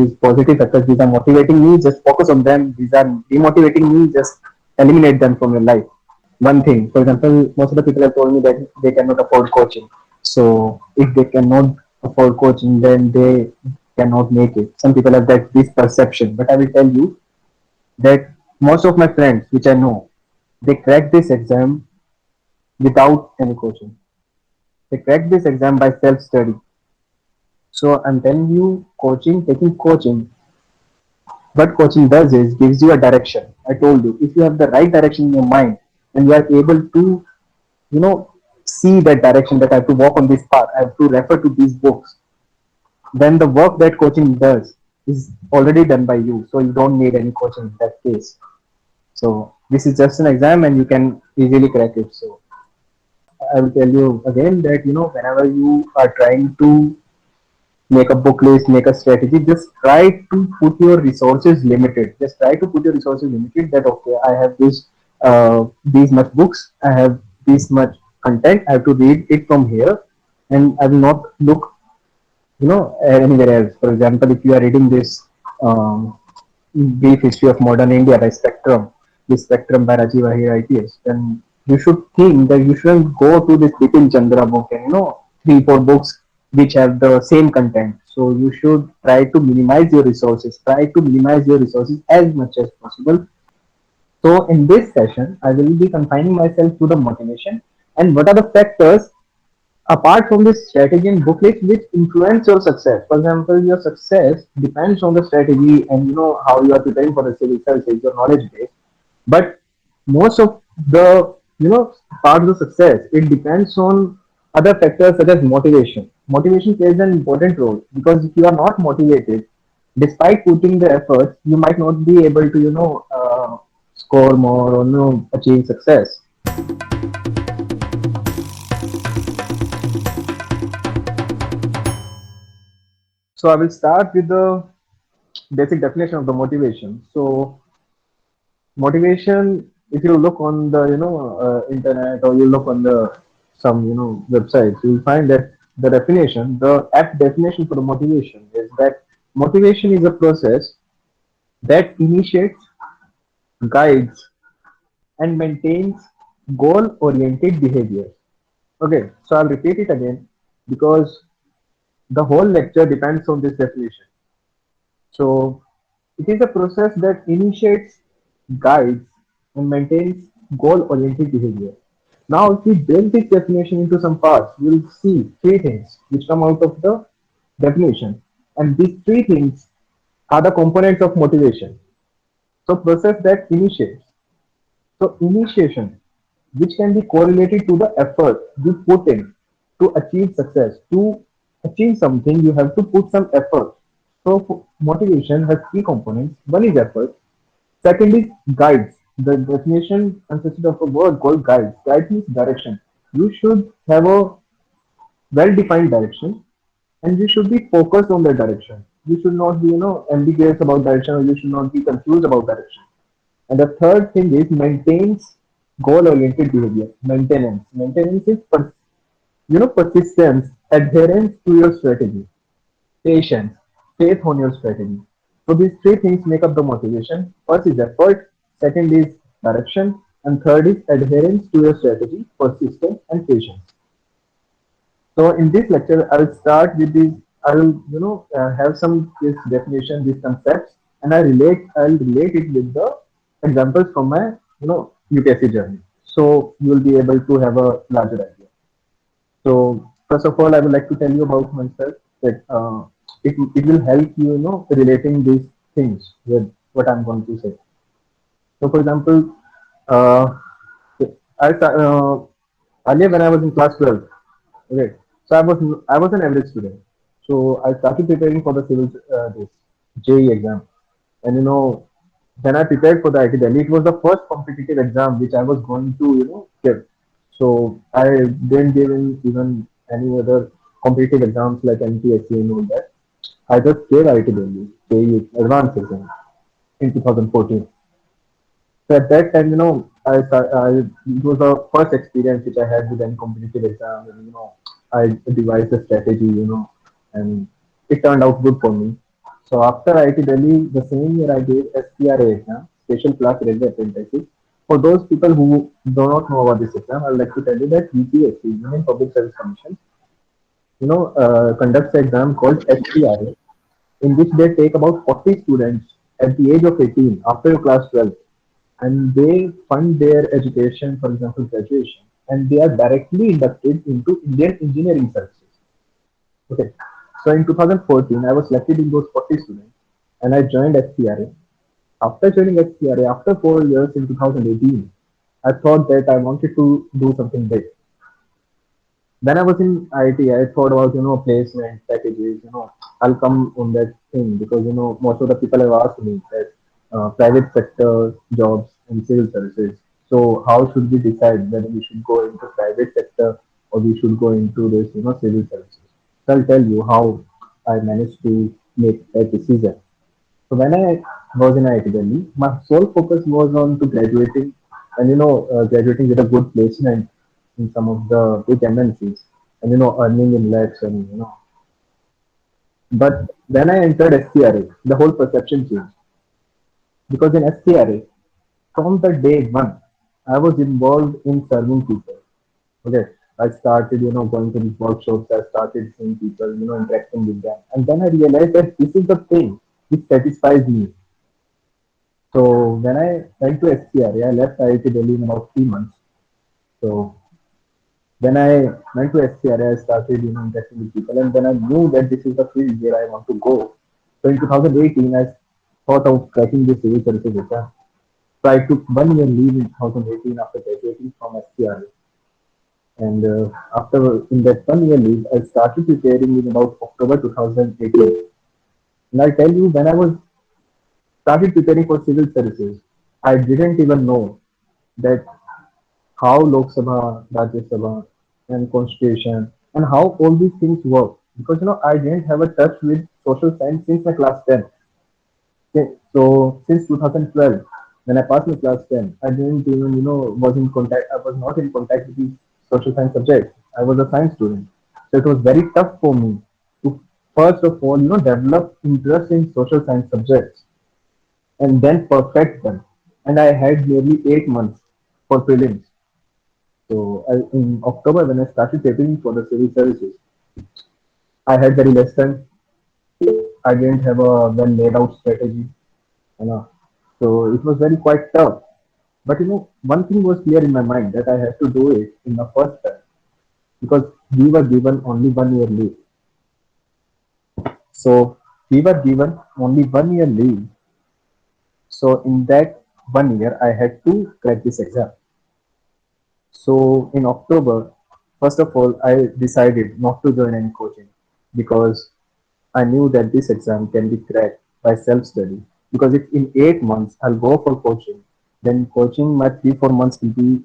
these positive factors, these are motivating me, just focus on them. These are demotivating me, just eliminate them from your life. One thing, for example, most of the people have told me that they cannot afford coaching. So if they cannot afford coaching, then they cannot make it. Some people have that this perception, but I will tell you that most of my friends, which I know, they crack this exam without any coaching. They crack this exam by self study. So I'm telling you, taking coaching, what coaching does is gives you a direction. I told you, if you have the right direction in your mind and you are able to, you know, see that direction that I have to walk on this path, I have to refer to these books, then the work that coaching does is already done by you. So you don't need any coaching in that case. So this is just an exam and you can easily crack it. So I will tell you again that whenever you are trying to make a book list, make a strategy, just try to put your resources limited. Just try to put your resources limited that okay, I have these much books, I have this much content, I have to read it from here and I will not look anywhere else. For example, if you are reading this Brief History of Modern India by Spectrum, this Spectrum by Rajiv Ahir IPS, then you should think that you shouldn't go to this Bipin Chandra book and three, four books which have the same content. So you should try to minimize your resources. Try to minimize your resources as much as possible. So in this session, I will be confining myself to the motivation and what are the factors apart from this strategy and booklet which influence your success. For example, your success depends on the strategy and how you are preparing for the civil service, your knowledge base. But most of the part of the success it depends on other factors such as motivation. Motivation plays an important role because if you are not motivated, despite putting the efforts, you might not be able to score more or achieve success. So I will start with the basic definition of the motivation. So motivation, if you look on the internet or you look on the some websites, you'll find that the definition, the apt definition for the motivation is that motivation is a process that initiates, guides, and maintains goal-oriented behavior. Okay, so I'll repeat it again because the whole lecture depends on this definition. So it is a process that initiates, guides, and maintains goal-oriented behavior. Now, if we break this definition into some parts, we'll see three things which come out of the definition. And these three things are the components of motivation. So process that initiates. So initiation, which can be correlated to the effort you put in to achieve success. To achieve something, you have to put some effort. So motivation has three components. One is effort. Second is guides. The definition consists of a word called guides. Guides means direction. You should have a well-defined direction, and you should be focused on that direction. You should not be, ambiguous about direction, or you should not be confused about direction. And the third thing is maintains goal-oriented behavior. Maintenance. Maintenance is persistence, adherence to your strategy, patience, faith on your strategy. So these three things make up the motivation. First is effort, second is direction, and third is adherence to your strategy, persistence, and patience. So in this lecture, I'll start with these. I'll have some this definition, these concepts, and I'll relate it with the examples from my UPSC journey. So you will be able to have a larger idea. So first of all, I would like to tell you about myself that it will help you, relating these things with what I'm going to say. So for example, uh, earlier when I was in class 12, okay, so I was an average student. So I started preparing for the civil this JE exam, and when I prepared for the IT Delhi, it was the first competitive exam which I was going to give. So I didn't give in even any other competitive exams like NTSC and all that. I just gave IT Delhi JE advanced exam in 2014. So at that time, it was the first experience which I had with any competitive exam, and I devised a strategy, and it turned out good for me. So after IIT Delhi, the same year I gave SPRA exam, Special Class Railway Apprenticeship. For those people who do not know about this exam, I would like to tell you that UPSC, Union Public Service Commission, conducts an exam called SPRA, in which they take about 40 students at the age of 18 after class 12, and they fund their education, for example, graduation, and they are directly inducted into Indian Engineering Services. Okay. So in 2014, I was selected in those 40 students and I joined SPRA. After joining SPRA, after 4 years in 2018, I thought that I wanted to do something big. When I was in IT, I thought about, placement packages, I'll come on that thing because, most of the people have asked me that private sector jobs and civil services. So how should we decide whether we should go into private sector or we should go into this, civil services? So I'll tell you how I managed to make that decision. So when I was in IIT Delhi, my sole focus was on to graduating and graduating with a good placement in some of the big MNCs and earning in lakhs and But when I entered SCRA, the whole perception changed because in SCRA, from the day one, I was involved in serving people. Okay, I started going to these workshops. I started seeing people, interacting with them, and then I realized that this is the thing which satisfies me. So when I went to SCRA, I left IIT Delhi in about 3 months. So when I went to SCRA, I started interacting with people, and then I knew that this is the field where I want to go. So in 2018, I thought of cracking the civil services exam. So I took 1 year leave in 2018 after graduating from SCRA, and after in that 1 year leave, I started preparing in about October 2018. And I tell you, when I was started preparing for civil services, I didn't even know that how Lok Sabha, Rajya Sabha, and Constitution, and how all these things work. Because I didn't have a touch with social science since my class 10. Okay, so since 2012, when I passed my class 10, I didn't even was in contact. I was not in contact with these social science subjects. I was a science student, so it was very tough for me to first of all develop interest in social science subjects and then perfect them. And I had nearly 8 months for prelims. So in October, when I started preparing for the civil services, I had very less time. I didn't have a well laid out strategy, you know. So it was very quite tough. But one thing was clear in my mind that I had to do it in the first time because we were given only 1 year leave. So we were given only 1 year leave. So in that 1 year, I had to crack this exam. So in October, first of all, I decided not to join any coaching because I knew that this exam can be cracked by self-study. Because if in 8 months I'll go for coaching, then coaching my 3 4 months will be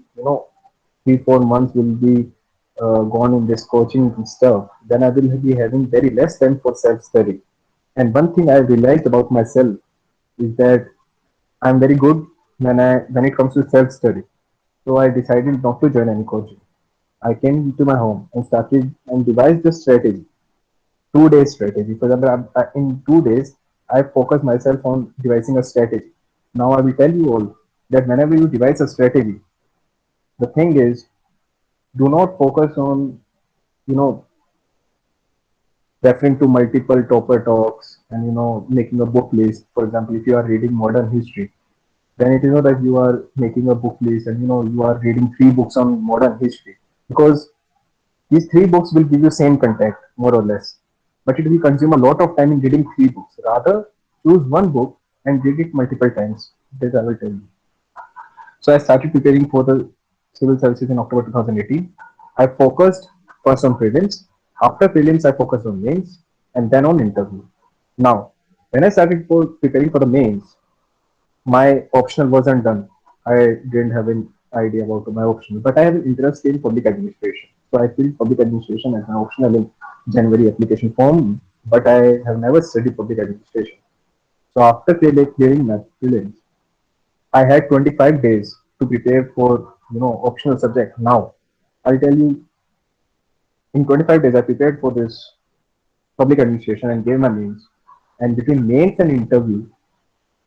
3 4 months will be gone in this coaching stuff. Then I will be having very less time for self-study. And one thing I realized about myself is that I'm very good when it comes to self-study. So I decided not to join any coaching. I came to my home and started and devised a strategy, 2 days strategy. For example, in 2 days, I focus myself on devising a strategy. Now I will tell you all that whenever you devise a strategy, the thing is, do not focus on you know referring to multiple topper talks and making a book list. For example, if you are reading modern history, then it is not that you are making a book list and you are reading 3 books on modern history because these 3 books will give you same content more or less, but it will consume a lot of time in reading 3 books. Rather, choose one book and read it multiple times. That I will tell you. So I started preparing for the civil services in October 2018. I focused first on prelims. After prelims, I focused on mains and then on interview. Now, when I started for preparing for the mains, my optional wasn't done. I didn't have an idea about my optional, but I have an interest in public administration. So I filled public administration as an optional in January application form, but I have never studied public administration. So after clearing my prelims, I had 25 days to prepare for optional subject. Now I'll tell you, in 25 days I prepared for this public administration and gave my mains. And between mains and interview,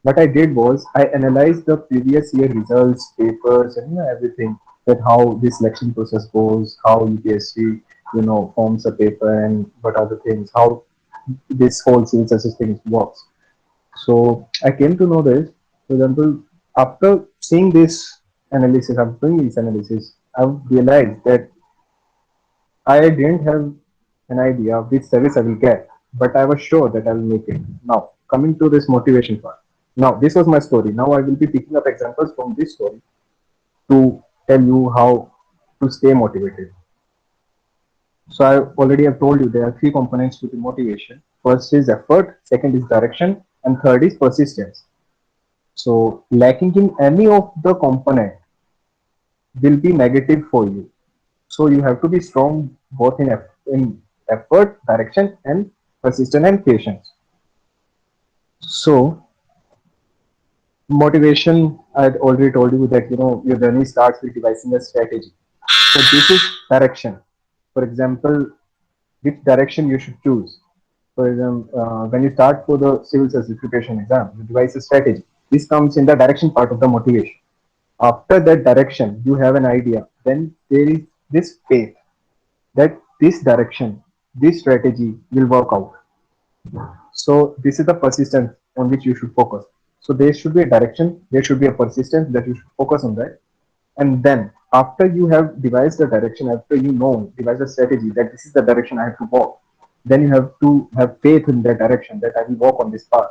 what I did was I analyzed the previous year results, papers, and everything, that how this selection process goes, how UPSC forms a paper, and what are the things, how this whole sales assisting works. So I came to know this. For example, after seeing this analysis, after doing this analysis, I've realized that I didn't have an idea of which service I will get, but I was sure that I will make it. Now, coming to this motivation part. Now, this was my story. Now, I will be picking up examples from this story to tell you how to stay motivated. So, I already have told you there are three components to the motivation. First is effort, second is direction, and third is persistence. So, lacking in any of the component will be negative for you. So you have to be strong both in effort, direction, and persistence and patience. So motivation, I had already told you that your journey starts with devising a strategy. So this is direction. For example, which direction you should choose. For example, when you start for the civil service preparation exam, you devise a strategy. This comes in the direction part of the motivation. After that direction, you have an idea. Then there is this faith that this direction, this strategy will work out. So this is the persistence on which you should focus. So there should be a direction, there should be a persistence that you should focus on that. And then after you have devised the direction, after devise a strategy that this is the direction I have to walk, then you have to have faith in that direction that I will walk on this path.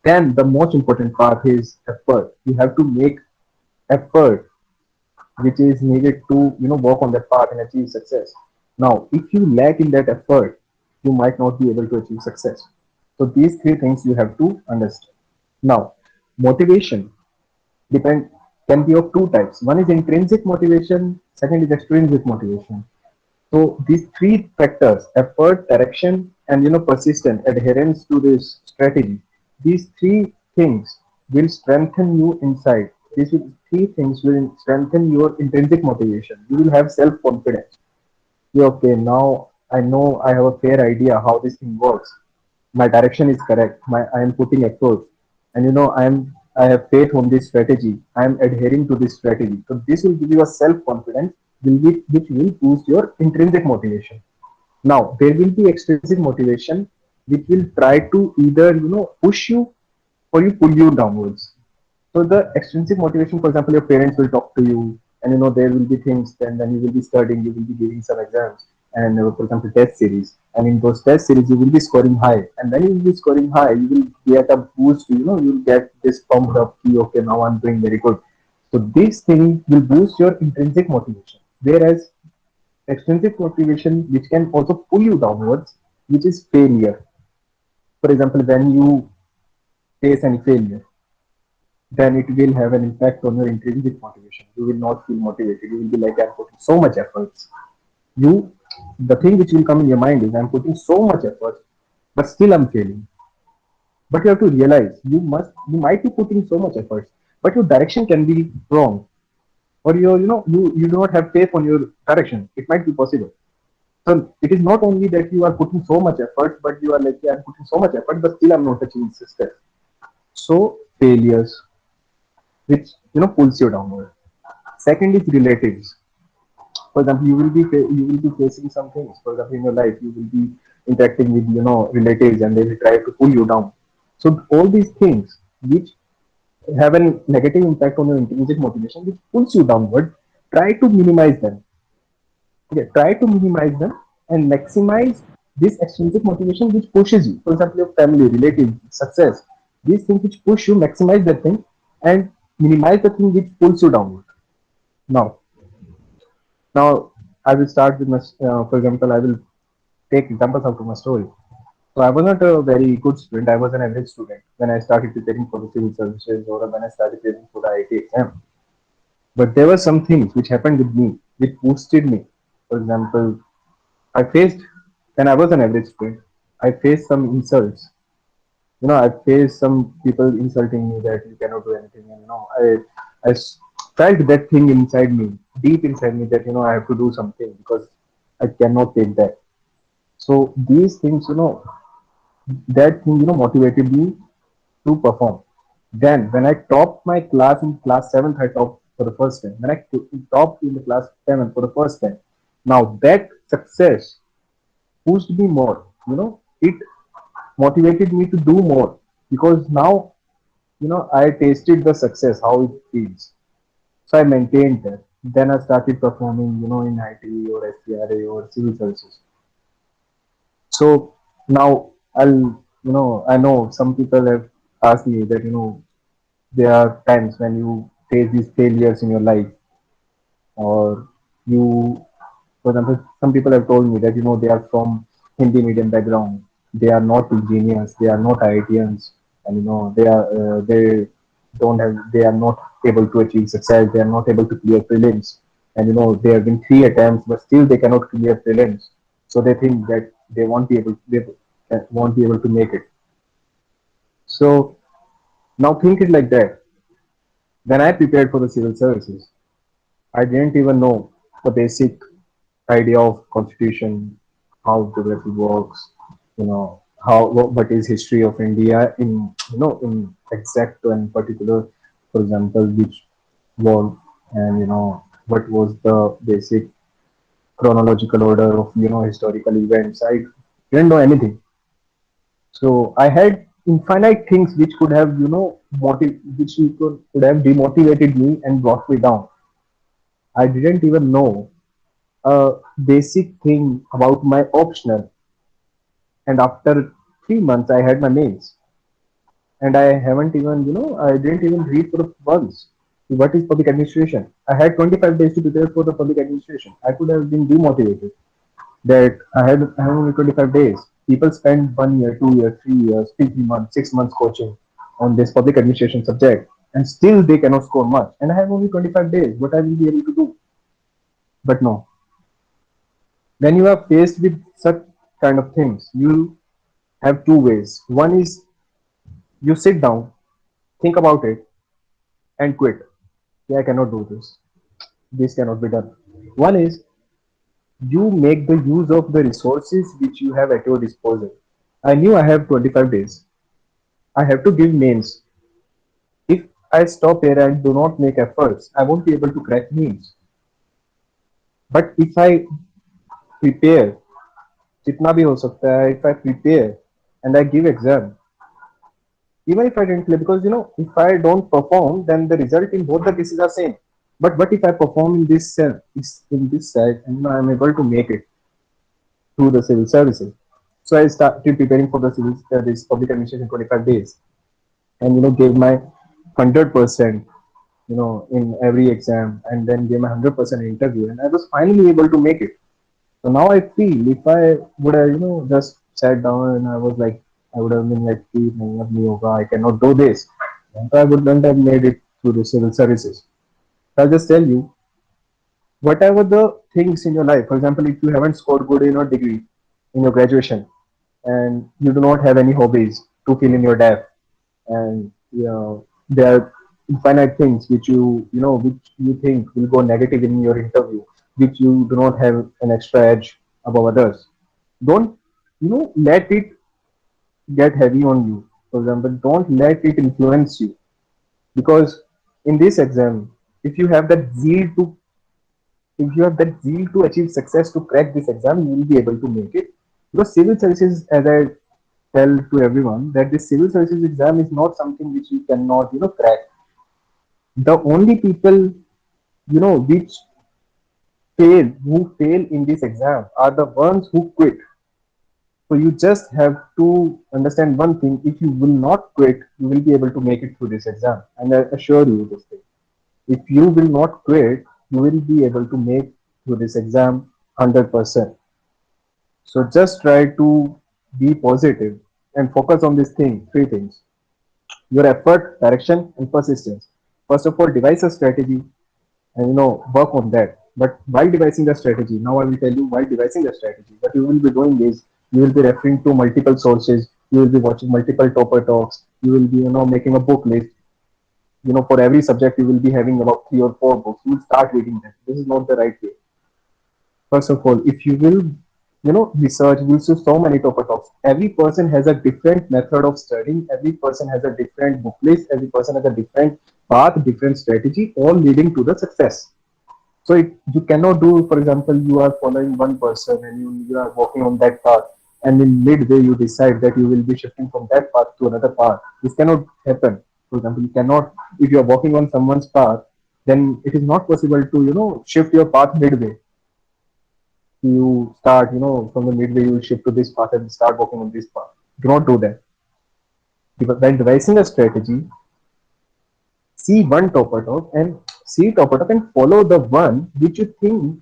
Then the most important part is effort. You have to make effort which is needed to work on that path and achieve success. Now if you lack in that effort, you might not be able to achieve success. So these three things you have to understand. Now motivation depend can be of two types. One is intrinsic motivation, second is extrinsic motivation. So these three factors, effort, direction, and persistent adherence to this strategy, these three things will strengthen you inside. Three things will strengthen your intrinsic motivation. You will have self-confidence. Yeah, okay, now I know I have a fair idea how this thing works. My direction is correct. I am putting effort, and I have faith on this strategy. I am adhering to this strategy. So this will give you a self confidence, which will boost your intrinsic motivation. Now there will be extrinsic motivation, which will try to either push you or you pull you downwards. So the extrinsic motivation, for example, your parents will talk to you, and there will be things. Then you will be studying, you will be giving some exams, and for example, test series. And in those test series, you will be scoring high, and when you will be scoring high, you will get a boost. You will get this pumped up. Okay, now I'm doing very good. So this thing will boost your intrinsic motivation. Whereas extrinsic motivation, which can also pull you downwards, which is failure. For example, when you face any failure, then it will have an impact on your intrinsic motivation. You will not feel motivated. You will be like, I'm putting so much efforts. You, the thing which will come in your mind is, I'm putting so much effort, but still I'm failing. But you have to realize, you might be putting so much effort, but your direction can be wrong, or you do not have faith on your direction. It might be possible. So it is not only that you are putting so much effort, but you are like, yeah, I'm putting so much effort, but still I'm not achieving success. So failures, which pulls you downward. Second is relatives. For example, you will be facing some things. For example, in your life, you will be interacting with relatives, and they will try to pull you down. So all these things which have a negative impact on your intrinsic motivation, which pulls you downward, try to minimize them. Okay, try to minimize them and maximize this extrinsic motivation which pushes you. For example, your family, relatives, success. These things which push you, maximize that thing, and minimize the thing which pulls you downward. Now, Now, I will start with for example, I will take examples out of my story. So, I was not a very good student. I was an average student when I started preparing for the civil services or when I started preparing for the IIT exam. But there were some things which happened with me which boosted me. For example, I faced, when I was an average student, I faced some insults. I faced some people insulting me that you cannot do anything. And, felt that thing inside me, deep inside me, that I have to do something because I cannot take that. So these things, That thing, motivated me to perform. Then, when I topped my class in class 7th, I topped for the first time. When I topped in the class 7th for the first time, now that success pushed me more. It motivated me to do more because now, I tasted the success, how it feels. So I maintained that. Then I started performing, in IT or SCRA or civil services. So now I know some people have asked me that, there are times when you face these failures in your life, or you, for example, some people have told me that, they are from Hindi medium background, they are not engineers, they are not IITians, and they don't have, they are not able to achieve success, they are not able to clear prelims, and there have been 3 attempts, but still they cannot clear prelims, so they think that they won't be able to make it. So now think it like that. When I prepared for the civil services, I didn't even know the basic idea of constitution, how geography works, what is history of India in in exact and particular, for example, which war, and what was the basic chronological order of historical events. I didn't know anything, so I had infinite things which could have which could have demotivated me and brought me down. I didn't even know a basic thing about my optional, and after 3 months I had my mains, and I haven't even I didn't even read for the once what is public administration. I had 25 days to prepare for the public administration. I could have been demotivated that I have only 25 days. People spend 1 year, 2 years, 3 years, 3 months, 6 months coaching on this public administration subject, and still they cannot score much. And I have only 25 days. What I will be able to do? But no, when you are faced with such kind of things, you have two ways. One is you sit down, think about it, and quit. Yeah, I cannot do this. This cannot be done. One is you make the use of the resources which you have at your disposal. I knew I have 25 days. I have to give mains. If I stop here and do not make efforts, I won't be able to crack mains. But if I prepare, जितना भी हो सकता है, if I prepare and I give exam, even if I didn't play, because if I don't perform, then the result in both the cases are same. But what if I perform in this cell, in this side, and I'm able to make it through the civil services? So I started preparing for the civil this public administration in 25 days, and gave my 100%, in every exam, and then gave my 100% interview, and I was finally able to make it. So now I feel if I would have, just sat down and I was like, I would have been like, "Please, nahi, ab nahi hoga, I cannot do this," then I wouldn't have made it through the civil services. So I'll just tell you, whatever the things in your life, for example, if you haven't scored good in your degree, in your graduation, and you do not have any hobbies to fill in your depth, and there are infinite things which which you think will go negative in your interview, which you do not have an extra edge above others. Don't let it get heavy on you. For example, don't let it influence you, because in this exam, if you have that zeal to if you have that zeal to achieve success to crack this exam, you will be able to make it. Because civil services, as I tell to everyone, that the civil services exam is not something which you cannot crack. The only people which who fail in this exam are the ones who quit. So you just have to understand one thing: if you will not quit, you will be able to make it through this exam, and I assure you this thing: if you will not quit, you will be able to make through this exam 100%. So just try to be positive and focus on these things, three things: your effort, direction, and persistence. First of all, devise a strategy and work on that. But while devising the strategy, now I will tell you, while devising the strategy, what you will be doing is you will be referring to multiple sources, you will be watching multiple topper talks, you will be making a book list. For every subject you will be having about 3 or 4 books. You will start reading them. This is not the right way. First of all, if you will research, we'll see so many topics. Every person has a different method of studying. Every person has a different book list. Every person has a different path, different strategy, all leading to the success. So you cannot do, for example, you are following one person and you are walking on that path, and in midway you decide that you will be shifting from that path to another path. This cannot happen. For example, you cannot, if you are walking on someone's path, then it is not possible to, shift your path midway. You start, from the midway you shift to this path and start walking on this path. Do not do that. Because when devising a strategy, see one top and see top and follow the one which you think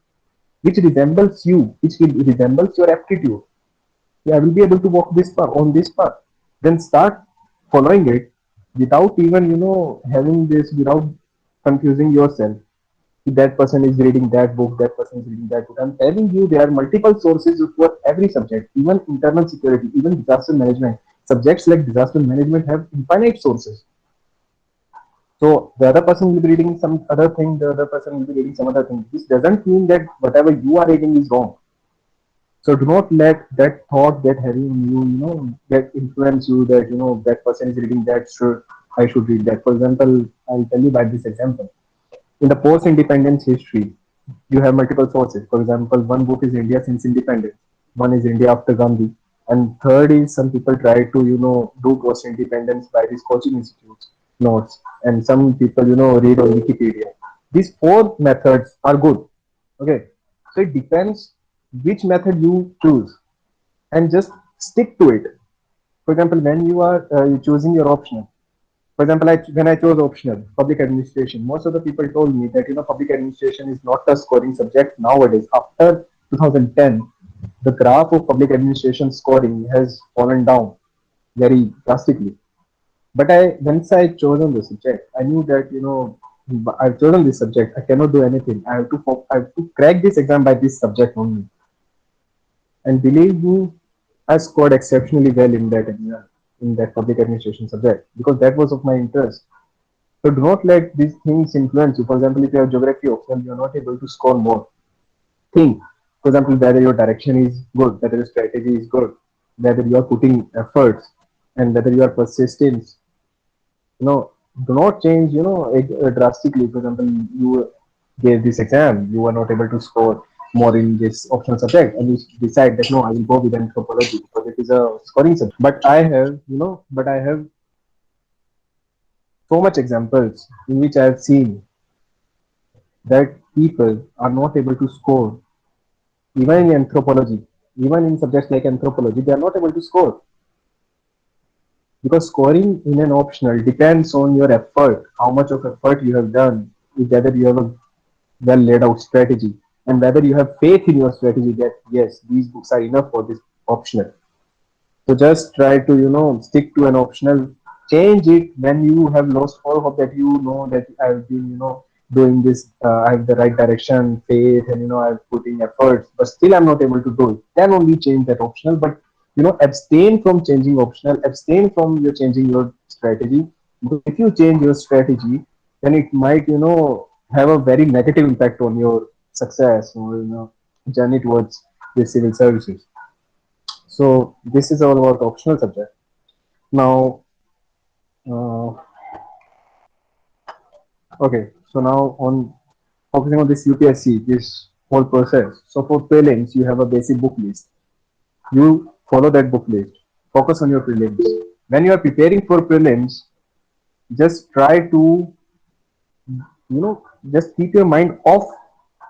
which resembles you, which resembles your aptitude. Yeah, I will be able to walk this path on this path. Then start following it without even having this, without confusing yourself. That person is reading that book, that person is reading that book. I'm telling you, there are multiple sources for every subject, even internal security, even disaster management. Subjects like disaster management have infinite sources. So the other person will be reading some other thing, the other person will be reading some other thing. This doesn't mean that whatever you are reading is wrong. So do not let that thought get heavy on you, get influence you that that person is reading that, should I should read that. For example, I'll tell you by this example. In the post-independence history, you have multiple sources. For example, one book is India since independence, one is India after Gandhi, and third is some people try to do post-independence by these coaching institutes notes, and some people read on Wikipedia. These four methods are good. Okay, so it depends which method you choose, and just stick to it. For example, when you are choosing your option, for example, when I chose optional public administration, most of the people told me that public administration is not a scoring subject nowadays. After 2010, the graph of public administration scoring has fallen down very drastically. But once I chosen the subject, I knew that I've chosen this subject. I cannot do anything. I have to crack this exam by this subject only. And believe me, I scored exceptionally well in that exam, in that public administration subject, because that was of my interest. So do not let these things influence you. For example, if you have geography option, you are not able to score more. Think, for example, whether your direction is good, whether your strategy is good, whether you are putting efforts, and whether you are persistent. Do not change, drastically. For example, you gave this exam, you were not able to score more in this optional subject, and you decide that no, I will go with anthropology because it is a scoring subject. But I have so much examples in which I have seen that people are not able to score even in anthropology, even in subjects like anthropology, they are not able to score because scoring in an optional depends on your effort, how much of effort you have done, whether you have a well laid out strategy, and whether you have faith in your strategy that yes, these books are enough for this optional. So just try to stick to an optional. Change it when you have lost all hope that that I've been doing this. I have the right direction, faith, and I've put in efforts, but still I'm not able to do it. Then only change that optional. But abstain from changing optional. Abstain from your changing your strategy. Because if you change your strategy, then it might have a very negative impact on your success or journey towards the civil services. So this is all about optional subject. Now, uh, okay. So now on focusing on this UPSC, this whole process. So for prelims, you have a basic book list. You follow that book list. Focus on your prelims. When you are preparing for prelims, just try to just keep your mind off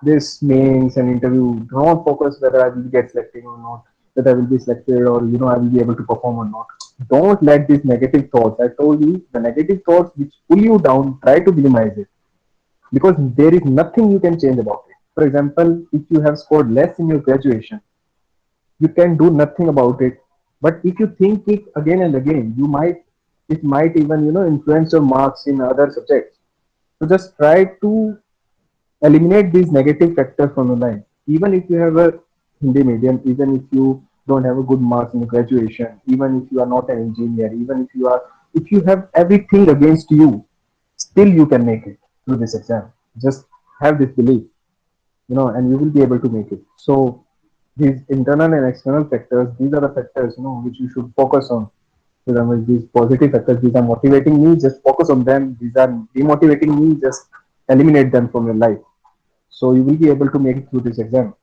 this mains and interview. Do not focus whether I will get selected or not, whether I will be selected or I will be able to perform or not. Don't let these negative thoughts. I told you the negative thoughts which pull you down, try to minimize it because there is nothing you can change about it. For example, if you have scored less in your graduation, you can do nothing about it. But if you think it again and again, it might even influence your marks in other subjects. So just try to eliminate these negative factors from your life. Even if you have a Hindi medium, even if you don't have a good marks in graduation, even if you are not an engineer, even if you have everything against you, still you can make it through this exam. Just have this belief, and you will be able to make it. So these internal and external factors, these are the factors, which you should focus on. For example, these positive factors, these are motivating me, just focus on them. These are demotivating me, just eliminate them from your life. So you will be able to make it through this exam.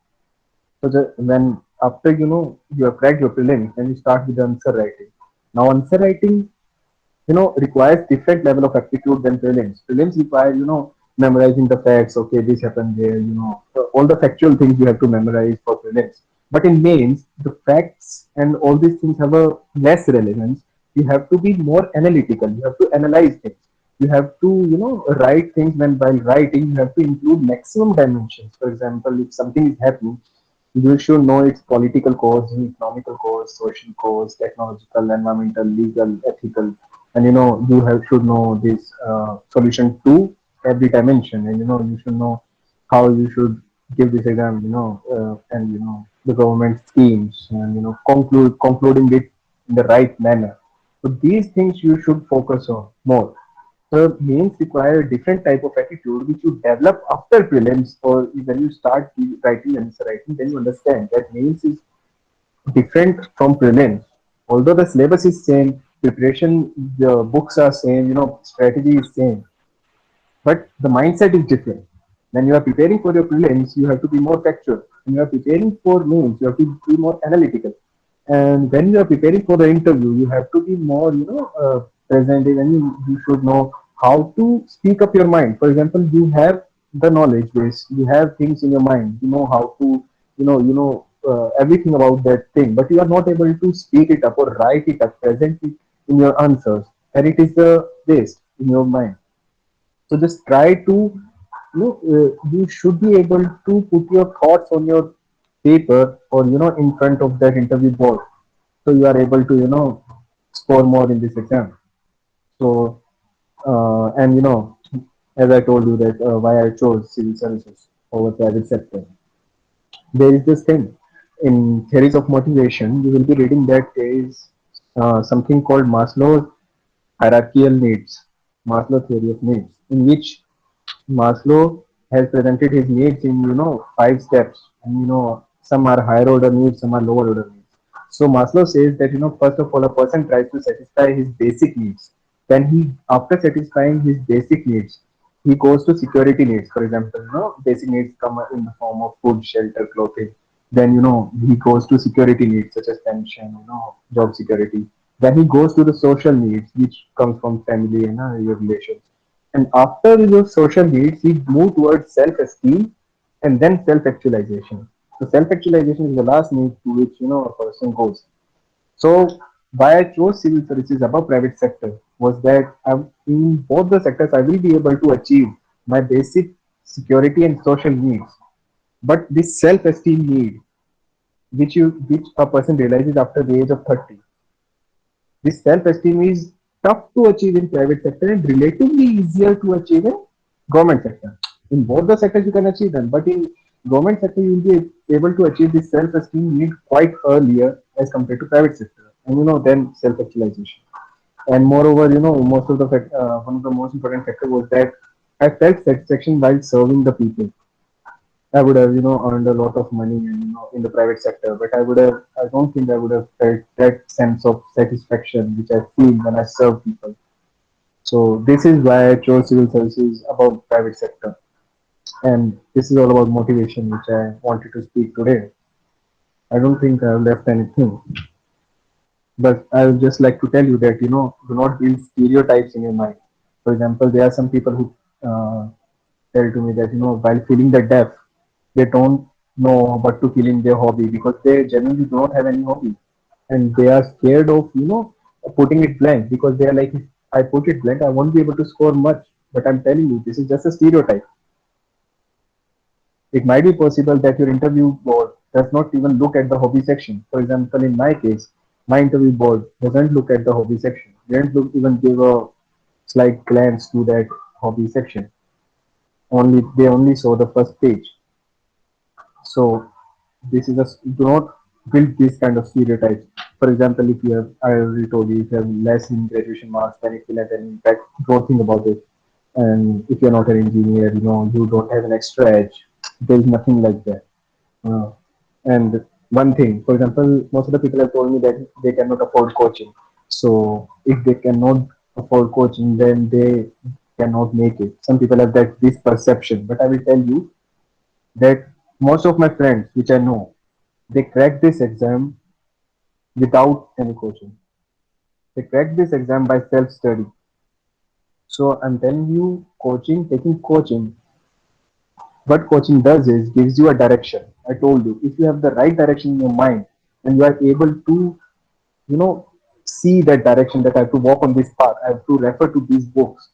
So when after you have cracked your prelims, then you start with the answer writing. Now answer writing requires different level of aptitude than prelims. Prelims require, memorizing the facts. Okay, this happened there. All the factual things you have to memorize for prelims. But in mains, the facts and all these things have a less relevance. You have to be more analytical. You have to analyze things. You have to, write things. When while writing, you have to include maximum dimensions. For example, if something is happening, you should know its political cause, economical cause, social cause, technological, environmental, legal, ethical, and you have should know this solution to every dimension, and you should know how you should give this exam, and the government schemes, and concluding it in the right manner. So these things you should focus on more. The mains require a different type of attitude which you develop after prelims, or when you start writing answer writing, then you understand that mains is different from prelims. Although the syllabus is same, preparation, the books are same, strategy is same, but the mindset is different. When you are preparing for your prelims, you have to be more factual. When you are preparing for mains, you have to be more analytical. And when you are preparing for the interview, you have to be more, present, and you should know how to speak up your mind. For example, you have the knowledge base, you have things in your mind, you know how to, everything about that thing, but you are not able to speak it up or write it up, present it in your answers, and it is the waste in your mind. So just try to, you should be able to put your thoughts on your paper, or in front of that interview board, so you are able to score more in this exam. So and as I told you that why I chose civil services over private sector. There is this thing in theories of motivation. You will be reading that there is something called Maslow's hierarchical needs, Maslow theory of needs, in which Maslow has presented his needs in 5 steps, and some are higher order needs, some are lower order needs. So Maslow says that first of all, a person tries to satisfy his basic needs. Then after satisfying his basic needs, he goes to security needs. For example, basic needs come in the form of food, shelter, clothing. Then he goes to security needs such as pension, job security. Then he goes to the social needs, which comes from family and your relations. And after your social needs, we move towards self-esteem and then self-actualization. So self-actualization is the last need to which a person goes. So why I chose civil services above private sector was that in both the sectors I will be able to achieve my basic security and social needs. But this self-esteem need, which a person realizes after the age of 30, this self-esteem is tough to achieve in private sector and relatively easier to achieve in government sector. In both the sectors you can achieve them, but in government sector you will be able to achieve this self-esteem need quite earlier as compared to private sector, and then self-actualization. And moreover, most of the one of the most important factor was that I felt satisfaction while serving the people. I would have, earned a lot of money, and in the private sector, but I don't think I would have felt that sense of satisfaction which I feel when I serve people. So this is why I chose civil services above private sector, and this is all about motivation, which I wanted to speak today. I don't think I have left anything, but I would just like to tell you that do not build stereotypes in your mind. For example, there are some people who tell to me that while feeling the deaf, they don't know what to feel in their hobby because they generally do not have any hobby, and they are scared of putting it blank because they are like, if I put it blank, I won't be able to score much. But I'm telling you, this is just a stereotype. It might be possible that your interview board does not even look at the hobby section. For example, in my case, my interview board doesn't look at the hobby section. They don't even give a slight glance to that hobby section. Only they only saw the first page. So this is a do not build this kind of stereotypes. For example, if you have, I already told you, if you have less in graduation marks, then it will have an impact. Don't think about it. And if you're not an engineer, you don't have an extra edge. There is nothing like that. Uh, and one thing. For example, most of the people have told me that they cannot afford coaching. So if they cannot afford coaching, then they cannot make it. Some people have that this perception, but I will tell you that most of my friends, which I know, they crack this exam without any coaching. They crack this exam by self-study. So I'm telling you, taking coaching, what coaching does is gives you a direction. I told you, if you have the right direction in your mind and you are able to, you know, see that direction that I have to walk on this path, I have to refer to these books,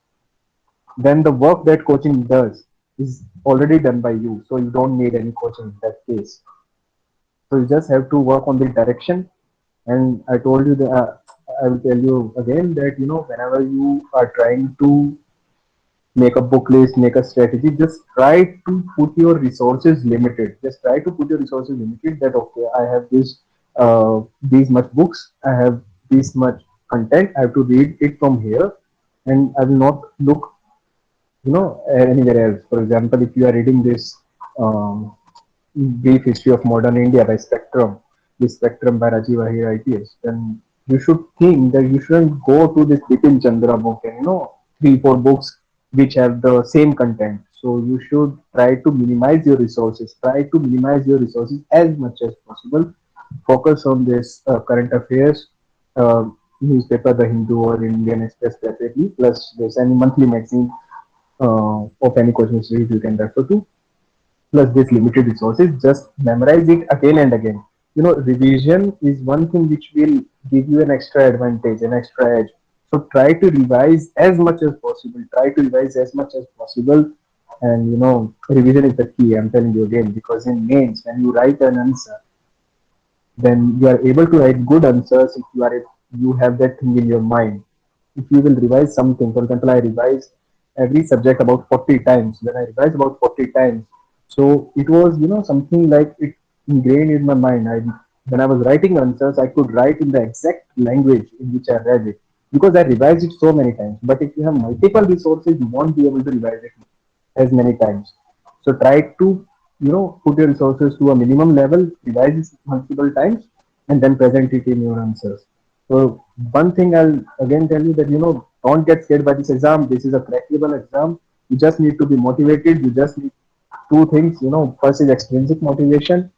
then the work that coaching does is already done by you. So you don't need any coaching in that case. So you just have to work on the direction. And I told you that I will tell you again that whenever you are trying to make a book list, make a strategy, just try to put your resources limited. Just try to put your resources limited. That okay, I have these much books, I have this much content. I have to read it from here, and I will not look anywhere else. For example, if you are reading this um, Brief History of Modern India by Spectrum, the Spectrum by Rajiv Ahir IPS, then you should think that you shouldn't go to this Bipin Chandra book and three, four books which have the same content. So you should try to minimize your resources. Try to minimize your resources as much as possible. Focus on this current affairs newspaper, The Hindu or Indian Express separately, plus there's any monthly magazine of any coaching series you can refer to, plus this limited resources, just memorize it again and again. Revision is one thing which will give you an extra advantage, an extra edge. So try to revise as much as possible. Try to revise as much as possible. And revision is the key. I'm telling you again, because in mains, when you write an answer, then you are able to write good answers if you have that thing in your mind. If you will revise something, for example, I revise every subject about 40 times. When I revise about 40 times, so it was something like it ingrained in my mind. When I was writing answers, I could write in the exact language in which I read it because I revised it so many times. But if you have multiple resources, you won't be able to revise it as many times. So try to put your resources to a minimum level, revise it multiple times, and then present it in your answers. So one thing I'll again tell you that don't get scared by this exam. This is a crackable exam. You just need to be motivated. You just need two things. First is extrinsic motivation.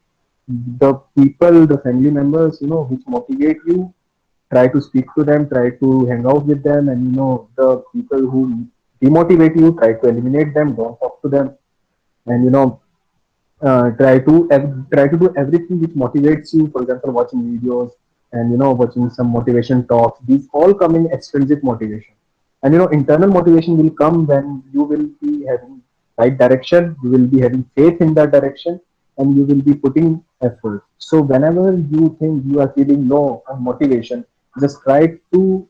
The people, the family members, which motivate you, try to speak to them, try to hang out with them, and the people who demotivate you, try to eliminate them, don't talk to them, and try to do everything which motivates you. For example, watching videos and watching some motivation talks. These all come in extrinsic motivation, and internal motivation will come when you will be having right direction. You will be having faith in that direction, and you will be putting effort. So whenever you think you are feeling low on motivation, just try to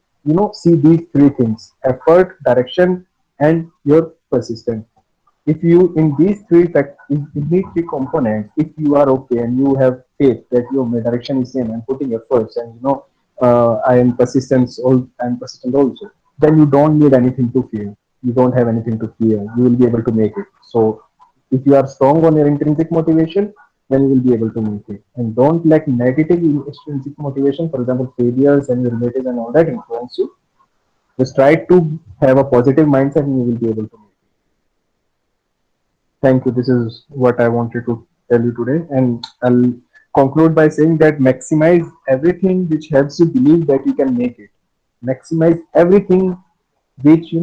see these three things: effort, direction, and your persistence. If you in these in these three components, if you are okay and you have faith that your direction is same and putting efforts, and I am persistent also, then you don't need anything to fear. You don't have anything to fear. You will be able to make it. So if you are strong on your intrinsic motivation, then you will be able to make it. And don't let negative extrinsic motivation, for example failures and your relatives and all that, influence you. Just try to have a positive mindset and you will be able to make it. Thank you. This is what I wanted to tell you today. And I'll conclude by saying that maximize everything which helps you believe that you can make it. Maximize everything which,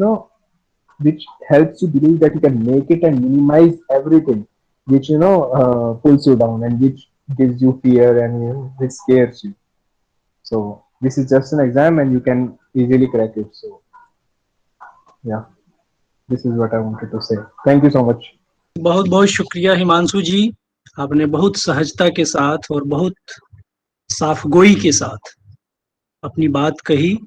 which helps you believe that you can make it, and minimize everything which, pulls you down and which gives you fear and which scares you. So this is just an exam and you can easily crack it. So yeah, this is what I wanted to say. Thank you so much. बहुत बहुत शुक्रिया हिमांशु जी, आपने बहुत सहजता के साथ और बहुत साफगोई के साथ अपनी बात कही।